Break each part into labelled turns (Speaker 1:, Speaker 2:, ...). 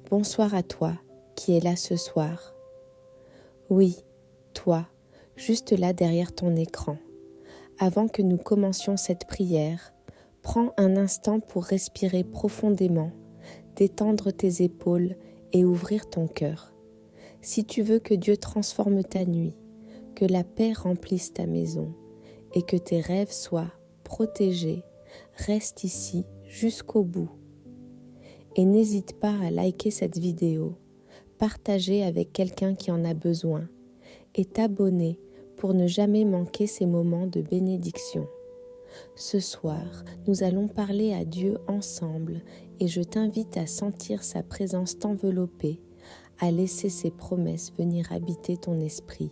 Speaker 1: Bonsoir à toi qui es là ce soir. Oui, toi, juste là derrière ton écran. Avant que nous commencions cette prière, prends un instant pour respirer profondément, détendre tes épaules et ouvrir ton cœur. Si tu veux que Dieu transforme ta nuit, que la paix remplisse ta maison et que tes rêves soient protégés, reste ici jusqu'au bout. Et n'hésite pas à liker cette vidéo, partager avec quelqu'un qui en a besoin et t'abonner pour ne jamais manquer ces moments de bénédiction. Ce soir, nous allons parler à Dieu ensemble et je t'invite à sentir sa présence t'envelopper, à laisser ses promesses venir habiter ton esprit.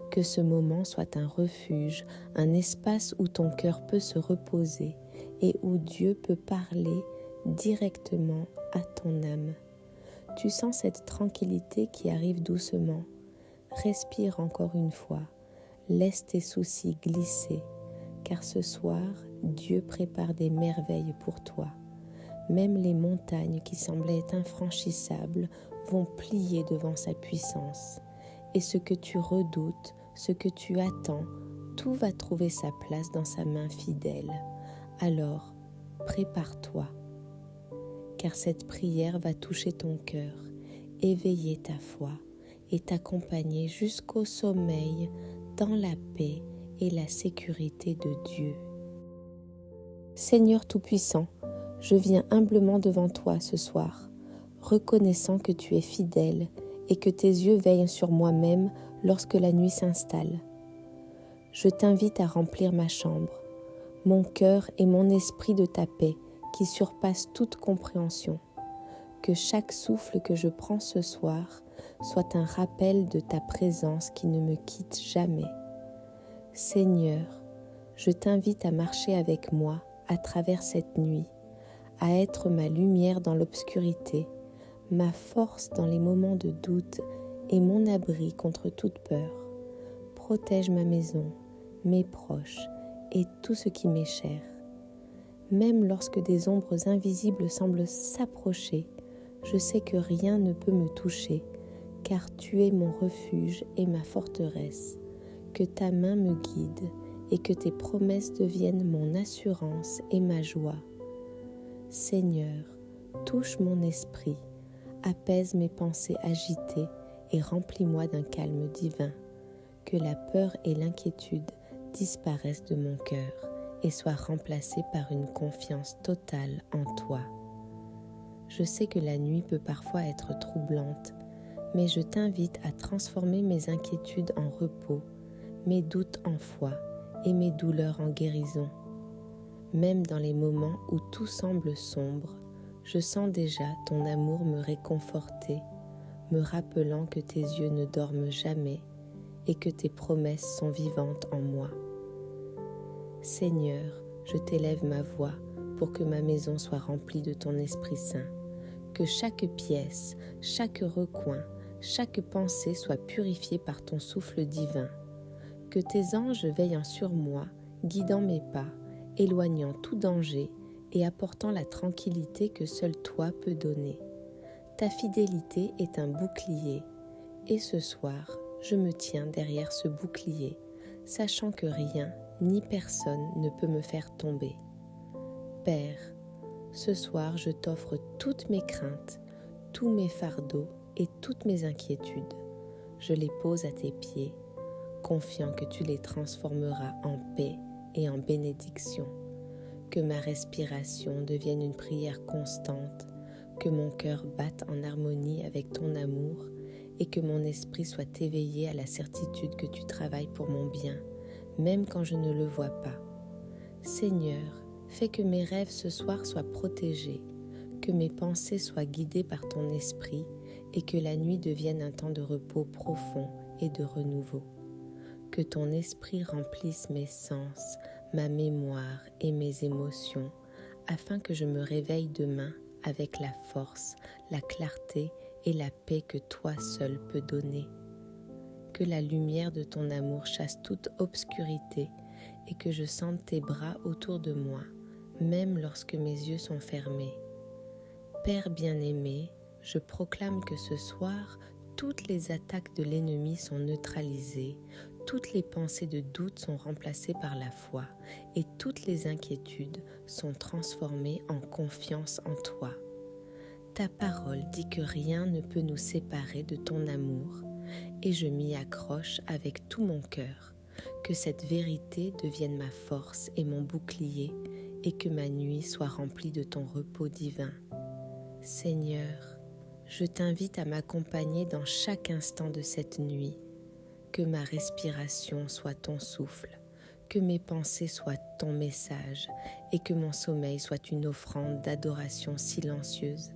Speaker 1: Que ce moment soit un refuge, un espace où ton cœur peut se reposer et où Dieu peut parler directement à ton âme. Tu sens cette tranquillité qui arrive doucement. Respire encore une fois. Laisse tes soucis glisser, car ce soir, Dieu prépare des merveilles pour toi. Même les montagnes qui semblaient infranchissables vont plier devant sa puissance. Et ce que tu redoutes, ce que tu attends, tout va trouver sa place dans sa main fidèle. Alors, prépare-toi, car cette prière va toucher ton cœur, éveiller ta foi et t'accompagner jusqu'au sommeil dans la paix et la sécurité de Dieu. Seigneur Tout-Puissant, je viens humblement devant toi ce soir, reconnaissant que tu es fidèle et que tes yeux veillent sur moi-même lorsque la nuit s'installe. Je t'invite à remplir ma chambre, mon cœur et mon esprit de ta paix qui surpasse toute compréhension. Que chaque souffle que je prends ce soir soit un rappel de ta présence qui ne me quitte jamais. Seigneur, je t'invite à marcher avec moi à travers cette nuit, à être ma lumière dans l'obscurité, ma force dans les moments de doute et mon abri contre toute peur. Protège ma maison, mes proches et tout ce qui m'est cher. Même lorsque des ombres invisibles semblent s'approcher, je sais que rien ne peut me toucher, car tu es mon refuge et ma forteresse. Que ta main me guide et que tes promesses deviennent mon assurance et ma joie. Seigneur, touche mon esprit, apaise mes pensées agitées et remplis-moi d'un calme divin. Que la peur et l'inquiétude disparaissent de mon cœur et soient remplacées par une confiance totale en toi. Je sais que la nuit peut parfois être troublante, mais je t'invite à transformer mes inquiétudes en repos, mes doutes en foi et mes douleurs en guérison. Même dans les moments où tout semble sombre, je sens déjà ton amour me réconforter, me rappelant que tes yeux ne dorment jamais et que tes promesses sont vivantes en moi. Seigneur, je t'élève ma voix pour que ma maison soit remplie de ton Esprit Saint, que chaque pièce, chaque recoin, chaque pensée soit purifiée par ton souffle divin, que tes anges veillent sur moi, guidant mes pas, éloignant tout danger et apportant la tranquillité que seul toi peux donner. Ta fidélité est un bouclier, et ce soir, je me tiens derrière ce bouclier, sachant que rien ni personne ne peut me faire tomber. Père, ce soir je t'offre toutes mes craintes, tous mes fardeaux et toutes mes inquiétudes. Je les pose à tes pieds, confiant que tu les transformeras en paix et en bénédiction. Que ma respiration devienne une prière constante, que mon cœur batte en harmonie avec ton amour et que mon esprit soit éveillé à la certitude que tu travailles pour mon bien, même quand je ne le vois pas. Seigneur, fais que mes rêves ce soir soient protégés, que mes pensées soient guidées par ton esprit et que la nuit devienne un temps de repos profond et de renouveau. Que ton esprit remplisse mes sens, ma mémoire et mes émotions, afin que je me réveille demain avec la force, la clarté et la paix que toi seul peux donner. Que la lumière de ton amour chasse toute obscurité et que je sente tes bras autour de moi, même lorsque mes yeux sont fermés. Père bien-aimé, je proclame que ce soir, toutes les attaques de l'ennemi sont neutralisées, toutes les pensées de doute sont remplacées par la foi et toutes les inquiétudes sont transformées en confiance en toi. Ta parole dit que rien ne peut nous séparer de ton amour et je m'y accroche avec tout mon cœur. Que cette vérité devienne ma force et mon bouclier et que ma nuit soit remplie de ton repos divin. Seigneur, je t'invite à m'accompagner dans chaque instant de cette nuit. Que ma respiration soit ton souffle, que mes pensées soient ton message et que mon sommeil soit une offrande d'adoration silencieuse.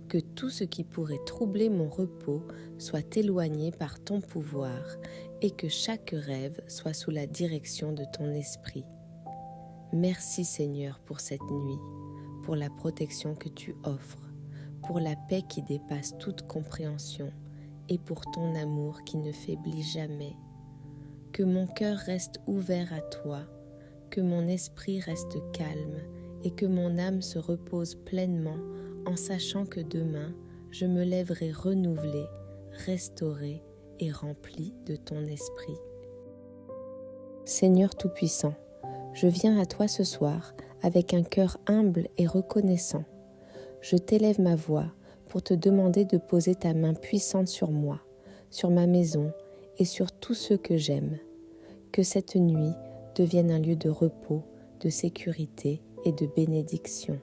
Speaker 1: Que tout ce qui pourrait troubler mon repos soit éloigné par ton pouvoir et que chaque rêve soit sous la direction de ton esprit. Merci Seigneur pour cette nuit, pour la protection que tu offres, pour la paix qui dépasse toute compréhension et pour ton amour qui ne faiblit jamais. Que mon cœur reste ouvert à toi, que mon esprit reste calme et que mon âme se repose pleinement en sachant que demain, je me lèverai renouvelée, restaurée et remplie de ton esprit. Seigneur Tout-Puissant, je viens à toi ce soir avec un cœur humble et reconnaissant. Je t'élève ma voix pour te demander de poser ta main puissante sur moi, sur ma maison et sur tous ceux que j'aime. Que cette nuit devienne un lieu de repos, de sécurité et de bénédiction.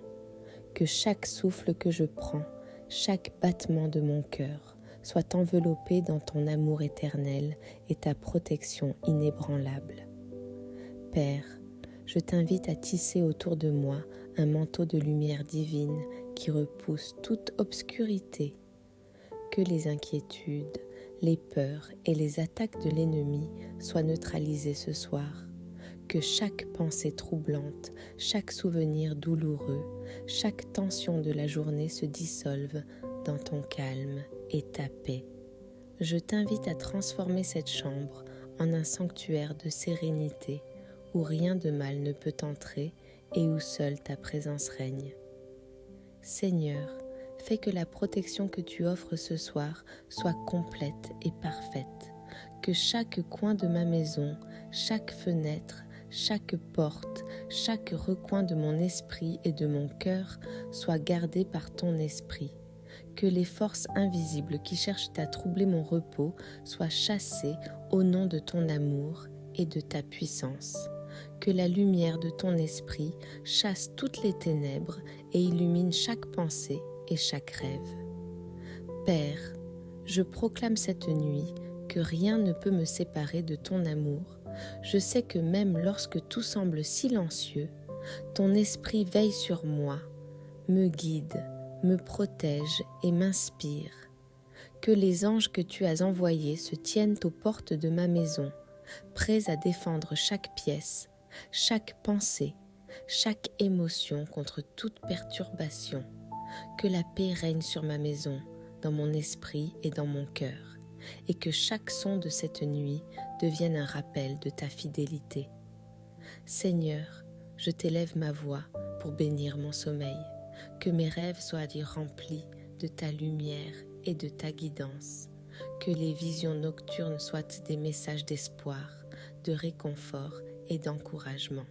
Speaker 1: Que chaque souffle que je prends, chaque battement de mon cœur soit enveloppé dans ton amour éternel et ta protection inébranlable. Père, je t'invite à tisser autour de moi un manteau de lumière divine qui repousse toute obscurité. Que les inquiétudes, les peurs et les attaques de l'ennemi soient neutralisées ce soir. Que chaque pensée troublante, chaque souvenir douloureux, chaque tension de la journée se dissolve dans ton calme et ta paix. Je t'invite à transformer cette chambre en un sanctuaire de sérénité où rien de mal ne peut entrer et où seule ta présence règne. Seigneur, fais que la protection que tu offres ce soir soit complète et parfaite. Que chaque coin de ma maison, chaque fenêtre, chaque porte, chaque recoin de mon esprit et de mon cœur soit gardé par ton esprit. Que les forces invisibles qui cherchent à troubler mon repos soient chassées au nom de ton amour et de ta puissance. Que la lumière de ton esprit chasse toutes les ténèbres et illumine chaque pensée et chaque rêve. Père, je proclame cette nuit que rien ne peut me séparer de ton amour. Je sais que même lorsque tout semble silencieux, ton esprit veille sur moi, me guide, me protège et m'inspire. Que les anges que tu as envoyés se tiennent aux portes de ma maison, prêts à défendre chaque pièce, chaque pensée, chaque émotion contre toute perturbation. Que la paix règne sur ma maison, dans mon esprit et dans mon cœur, et que chaque son de cette nuit devienne un rappel de ta fidélité. Seigneur, je t'élève ma voix pour bénir mon sommeil, que mes rêves soient remplis de ta lumière et de ta guidance, que les visions nocturnes soient des messages d'espoir, de réconfort et d'encouragement,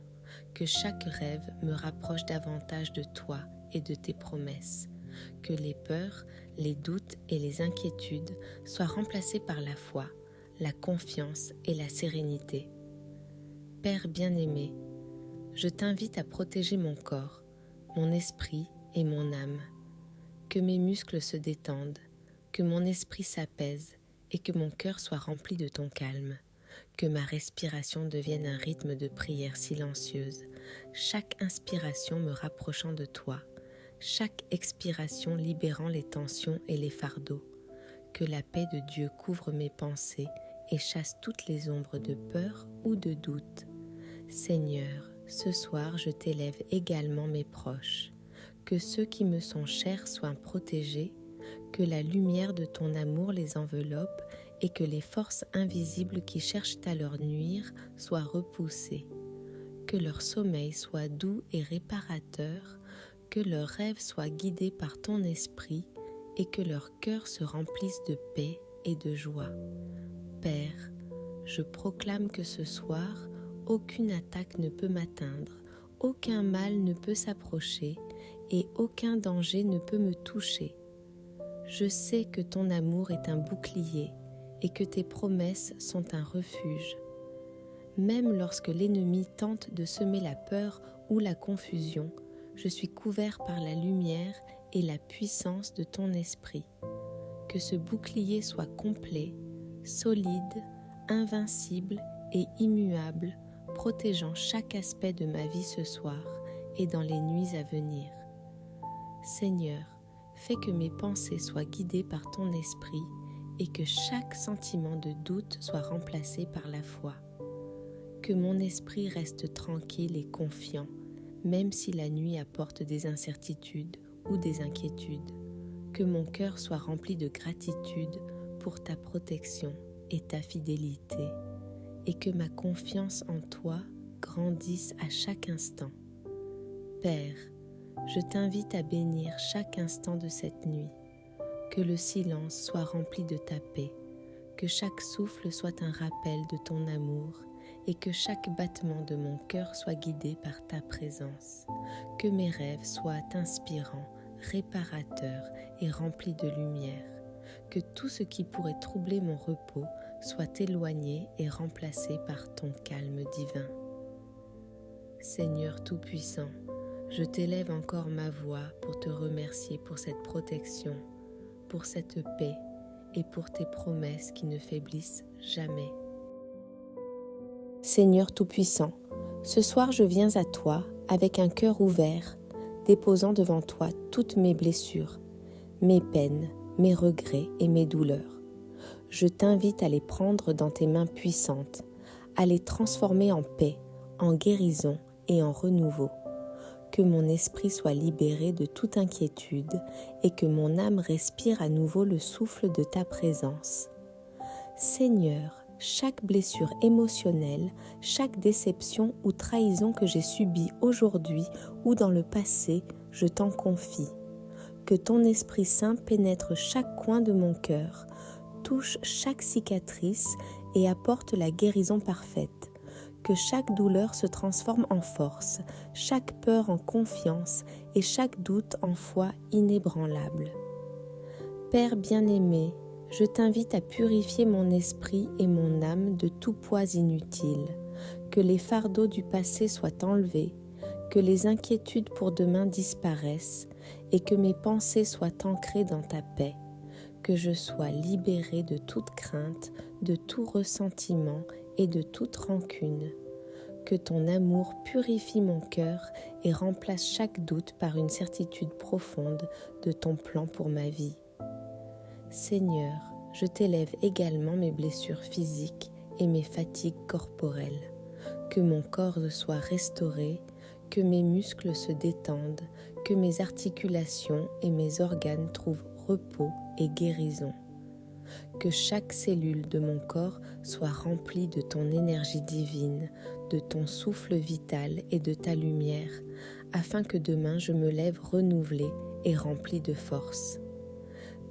Speaker 1: que chaque rêve me rapproche davantage de toi et de tes promesses, que les peurs, les doutes et les inquiétudes soient remplacés par la foi, la confiance et la sérénité. Père bien-aimé, je t'invite à protéger mon corps, mon esprit et mon âme, que mes muscles se détendent, que mon esprit s'apaise et que mon cœur soit rempli de ton calme, que ma respiration devienne un rythme de prière silencieuse, chaque inspiration me rapprochant de toi, chaque expiration libérant les tensions et les fardeaux, que la paix de Dieu couvre mes pensées et chasse toutes les ombres de peur ou de doute. Seigneur, ce soir je t'élève également mes proches, que ceux qui me sont chers soient protégés, que la lumière de ton amour les enveloppe et que les forces invisibles qui cherchent à leur nuire soient repoussées, que leur sommeil soit doux et réparateur, que leurs rêves soient guidés par ton esprit et que leur cœur se remplisse de paix et de joie. Père, je proclame que ce soir, aucune attaque ne peut m'atteindre, aucun mal ne peut s'approcher et aucun danger ne peut me toucher. Je sais que ton amour est un bouclier et que tes promesses sont un refuge. Même lorsque l'ennemi tente de semer la peur ou la confusion, je suis couvert par la lumière et la puissance de ton esprit. Que ce bouclier soit complet, solide, invincible et immuable, protégeant chaque aspect de ma vie ce soir et dans les nuits à venir. Seigneur, fais que mes pensées soient guidées par ton esprit et que chaque sentiment de doute soit remplacé par la foi. Que mon esprit reste tranquille et confiant, même si la nuit apporte des incertitudes ou des inquiétudes. Que mon cœur soit rempli de gratitude pour ta protection et ta fidélité, et que ma confiance en toi grandisse à chaque instant. Père, je t'invite à bénir chaque instant de cette nuit. Que le silence soit rempli de ta paix, que chaque souffle soit un rappel de ton amour et que chaque battement de mon cœur soit guidé par ta présence. Que mes rêves soient inspirants, réparateurs et remplis de lumière. Que tout ce qui pourrait troubler mon repos soit éloigné et remplacé par ton calme divin. Seigneur Tout-Puissant, je t'élève encore ma voix pour te remercier pour cette protection, pour cette paix et pour tes promesses qui ne faiblissent jamais. Seigneur Tout-Puissant, ce soir je viens à toi avec un cœur ouvert, déposant devant toi toutes mes blessures, mes peines, mes regrets et mes douleurs. Je t'invite à les prendre dans tes mains puissantes, à les transformer en paix, en guérison et en renouveau. Que mon esprit soit libéré de toute inquiétude et que mon âme respire à nouveau le souffle de ta présence. Seigneur, chaque blessure émotionnelle, chaque déception ou trahison que j'ai subie aujourd'hui ou dans le passé, je t'en confie. Que ton Esprit Saint pénètre chaque coin de mon cœur, touche chaque cicatrice et apporte la guérison parfaite. Que chaque douleur se transforme en force, chaque peur en confiance et chaque doute en foi inébranlable. Père bien-aimé, je t'invite à purifier mon esprit et mon âme de tout poids inutile, que les fardeaux du passé soient enlevés, que les inquiétudes pour demain disparaissent et que mes pensées soient ancrées dans ta paix, que je sois libérée de toute crainte, de tout ressentiment et de toute rancune. Que ton amour purifie mon cœur et remplace chaque doute par une certitude profonde de ton plan pour ma vie. Seigneur, je t'élève également mes blessures physiques et mes fatigues corporelles. Que mon corps soit restauré, que mes muscles se détendent, que mes articulations et mes organes trouvent repos et guérison. Que chaque cellule de mon corps soit remplie de ton énergie divine, de ton souffle vital et de ta lumière, afin que demain je me lève renouvelée et remplie de force.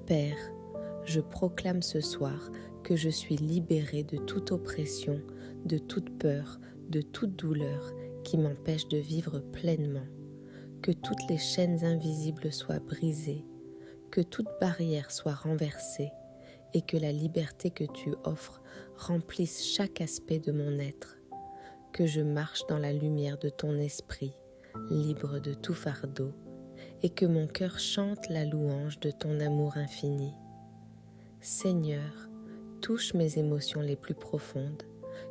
Speaker 1: Père, je proclame ce soir que je suis libérée de toute oppression, de toute peur, de toute douleur qui m'empêche de vivre pleinement. Que toutes les chaînes invisibles soient brisées, que toute barrière soit renversée et que la liberté que tu offres remplisse chaque aspect de mon être. Que je marche dans la lumière de ton esprit, libre de tout fardeau, et que mon cœur chante la louange de ton amour infini. Seigneur, touche mes émotions les plus profondes,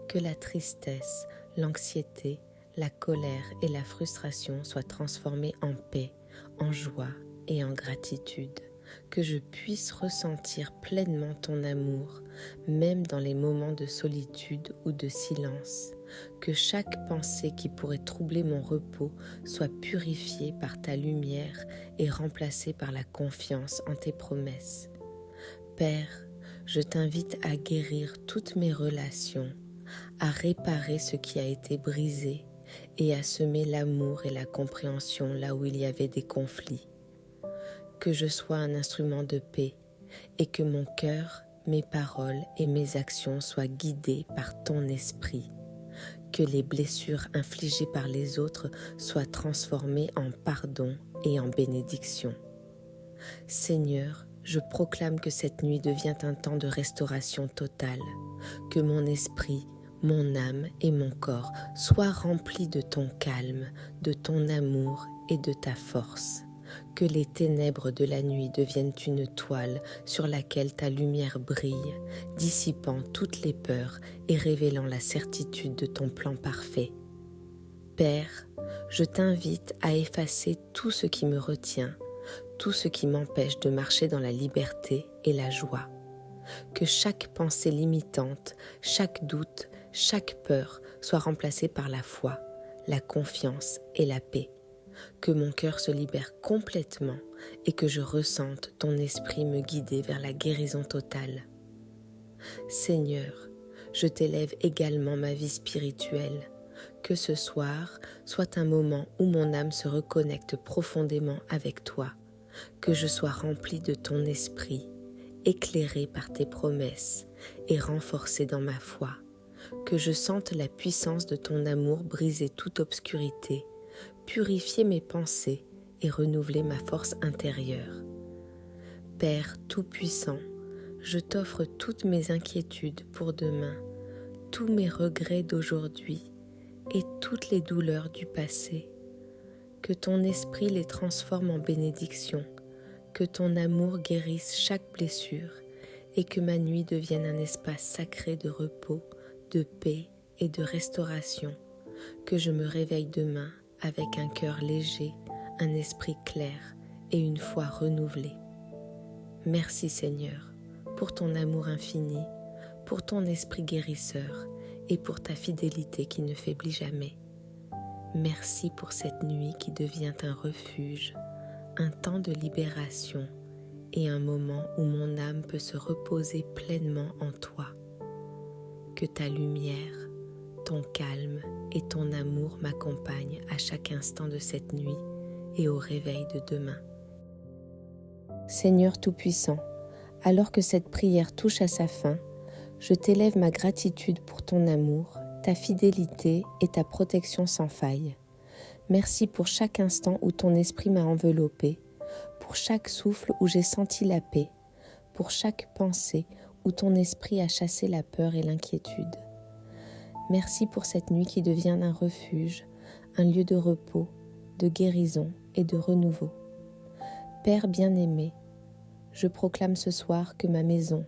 Speaker 1: que la tristesse, l'anxiété, la colère et la frustration soient transformées en paix, en joie et en gratitude, que je puisse ressentir pleinement ton amour, même dans les moments de solitude ou de silence, que chaque pensée qui pourrait troubler mon repos soit purifiée par ta lumière et remplacée par la confiance en tes promesses. Père, je t'invite à guérir toutes mes relations, à réparer ce qui a été brisé et à semer l'amour et la compréhension là où il y avait des conflits. que je sois un instrument de paix et que mon cœur, mes paroles et mes actions soient guidés par ton esprit. Que les blessures infligées par les autres soient transformées en pardon et en bénédiction. Seigneur, je proclame que cette nuit devient un temps de restauration totale, que mon esprit, mon âme et mon corps soient remplis de ton calme, de ton amour et de ta force. Que les ténèbres de la nuit deviennent une toile sur laquelle ta lumière brille, dissipant toutes les peurs et révélant la certitude de ton plan parfait. Père, je t'invite à effacer tout ce qui me retient, tout ce qui m'empêche de marcher dans la liberté et la joie. Que chaque pensée limitante, chaque doute, chaque peur soit remplacée par la foi, la confiance et la paix. Que mon cœur se libère complètement et que je ressente ton esprit me guider vers la guérison totale. Seigneur, je t'élève également ma vie spirituelle. Que ce soir soit un moment où mon âme se reconnecte profondément avec toi. Que je sois rempli de ton esprit, éclairé par tes promesses et renforcé dans ma foi. Que je sente la puissance de ton amour briser toute obscurité, purifier mes pensées et renouveler ma force intérieure. Père Tout-Puissant, je t'offre toutes mes inquiétudes pour demain, tous mes regrets d'aujourd'hui et toutes les douleurs du passé. Que ton esprit les transforme en bénédiction, que ton amour guérisse chaque blessure et que ma nuit devienne un espace sacré de repos, de paix et de restauration. Que je me réveille demain avec un cœur léger, un esprit clair et une foi renouvelée. Merci Seigneur pour ton amour infini, pour ton esprit guérisseur et pour ta fidélité qui ne faiblit jamais. Merci pour cette nuit qui devient un refuge, un temps de libération et un moment où mon âme peut se reposer pleinement en toi. Que ta lumière, ton calme et ton amour m'accompagnent à chaque instant de cette nuit et au réveil de demain. Seigneur Tout-Puissant, alors que cette prière touche à sa fin, je t'élève ma gratitude pour ton amour, ta fidélité et ta protection sans faille. Merci pour chaque instant où ton esprit m'a enveloppé, pour chaque souffle où j'ai senti la paix, pour chaque pensée où ton esprit a chassé la peur et l'inquiétude. Merci pour cette nuit qui devient un refuge, un lieu de repos, de guérison et de renouveau. Père bien-aimé, je proclame ce soir que ma maison,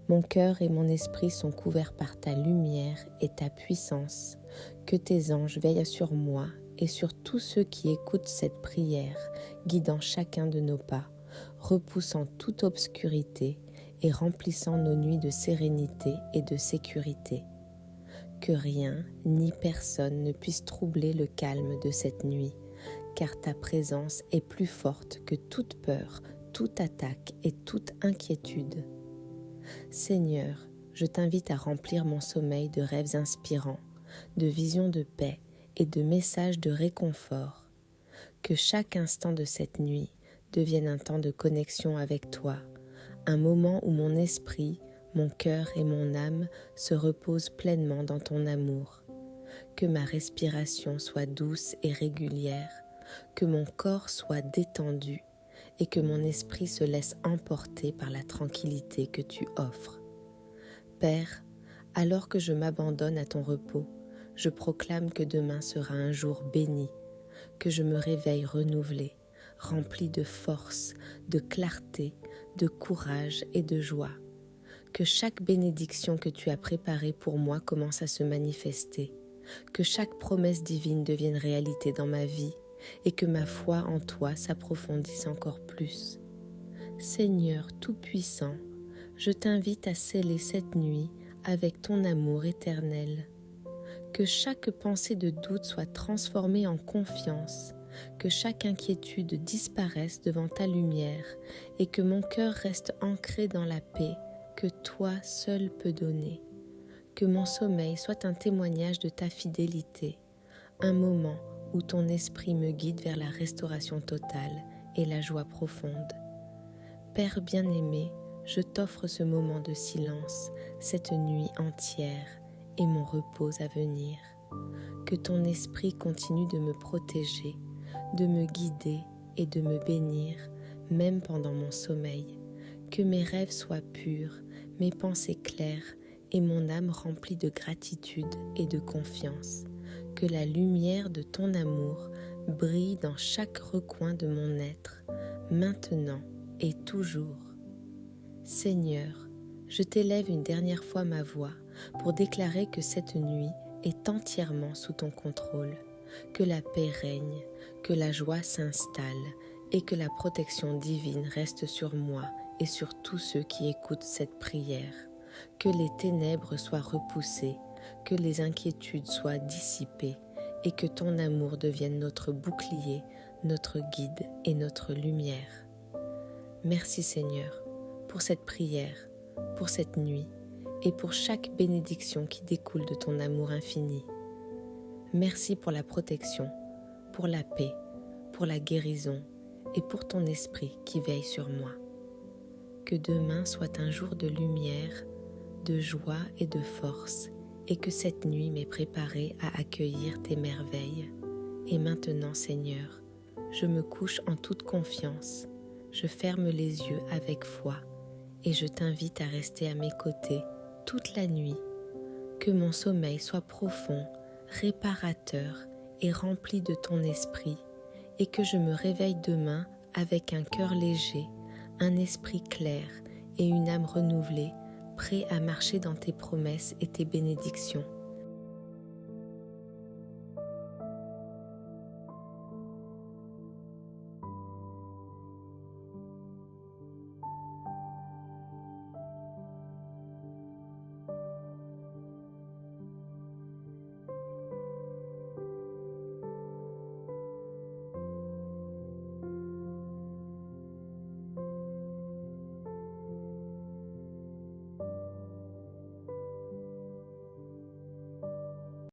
Speaker 1: mon cœur et mon esprit sont couverts par ta lumière et ta puissance, que tes anges veillent sur moi et sur tous ceux qui écoutent cette prière, guidant chacun de nos pas, repoussant toute obscurité et remplissant nos nuits de sérénité et de sécurité. Que rien ni personne ne puisse troubler le calme de cette nuit, car ta présence est plus forte que toute peur, toute attaque et toute inquiétude. Seigneur, je t'invite à remplir mon sommeil de rêves inspirants, de visions de paix et de messages de réconfort. Que chaque instant de cette nuit devienne un temps de connexion avec toi, un moment où mon esprit, mon cœur et mon âme se reposent pleinement dans ton amour. Que ma respiration soit douce et régulière, que mon corps soit détendu et que mon esprit se laisse emporter par la tranquillité que tu offres. Père, alors que je m'abandonne à ton repos, je proclame que demain sera un jour béni, que je me réveille renouvelé, rempli de force, de clarté, de courage et de joie. Que chaque bénédiction que tu as préparée pour moi commence à se manifester, que chaque promesse divine devienne réalité dans ma vie et que ma foi en toi s'approfondisse encore plus. Seigneur Tout-Puissant, je t'invite à sceller cette nuit avec ton amour éternel. Que chaque pensée de doute soit transformée en confiance, que chaque inquiétude disparaisse devant ta lumière et que mon cœur reste ancré dans la paix que toi seul peux donner. Que mon sommeil soit un témoignage de ta fidélité, un moment où ton esprit me guide vers la restauration totale et la joie profonde. Père bien-aimé, je t'offre ce moment de silence, cette nuit entière et mon repos à venir. Que ton esprit continue de me protéger, de me guider et de me bénir, même pendant mon sommeil. Que mes rêves soient purs, mes pensées claires et mon âme remplie de gratitude et de confiance. Que la lumière de ton amour brille dans chaque recoin de mon être, maintenant et toujours. Seigneur, je t'élève une dernière fois ma voix pour déclarer que cette nuit est entièrement sous ton contrôle, que la paix règne, que la joie s'installe et que la protection divine reste sur moi et sur tous ceux qui écoutent cette prière. Que les ténèbres soient repoussées, que les inquiétudes soient dissipées et que ton amour devienne notre bouclier, notre guide et notre lumière. Merci Seigneur pour cette prière, pour cette nuit et pour chaque bénédiction qui découle de ton amour infini. Merci pour la protection, pour la paix, pour la guérison et pour ton esprit qui veille sur moi. Que demain soit un jour de lumière, de joie et de force, et que cette nuit m'ait préparé à accueillir tes merveilles. Et maintenant, Seigneur, je me couche en toute confiance, je ferme les yeux avec foi, et je t'invite à rester à mes côtés toute la nuit. Que mon sommeil soit profond, réparateur et rempli de ton esprit, et que je me réveille demain avec un cœur léger, un esprit clair et une âme renouvelée, prêt à marcher dans tes promesses et tes bénédictions.